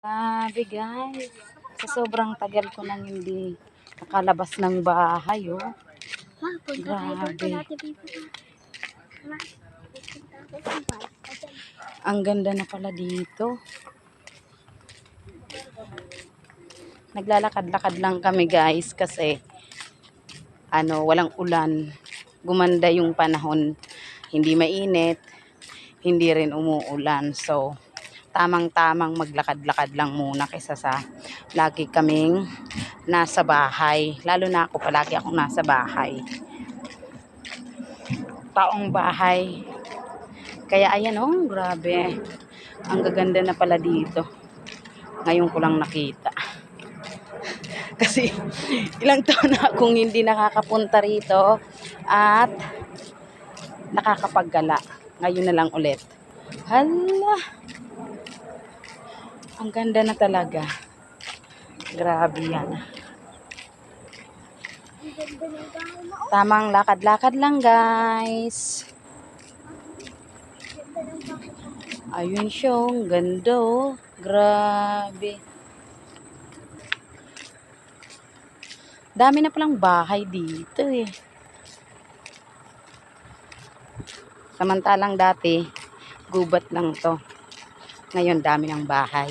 Grabe guys, sa sobrang tagal ko nang hindi nakalabas ng bahay, oh. Grabe. Ang ganda na pala dito. Naglalakad-lakad lang kami guys kasi walang ulan. Gumanda yung panahon. Hindi mainit, hindi rin umuulan. So, tamang-tamang maglakad-lakad lang muna kaysa sa lagi kaming nasa bahay. Lalo na ako, palagi akong nasa bahay. Taong bahay. Kaya ayan, oh, grabe. Ang gaganda na pala dito. Ngayon ko lang nakita. Kasi ilang taon na akong hindi nakakapunta rito at nakakapaggala. Ngayon na lang ulit. Hala! Ang ganda na talaga. Grabe yan. Tamang lakad-lakad lang guys. Ayun siya, ang ganda, oh. Grabe. Dami na palang bahay dito eh. Samantalang dati, gubat lang to. Ngayon dami ng bahay.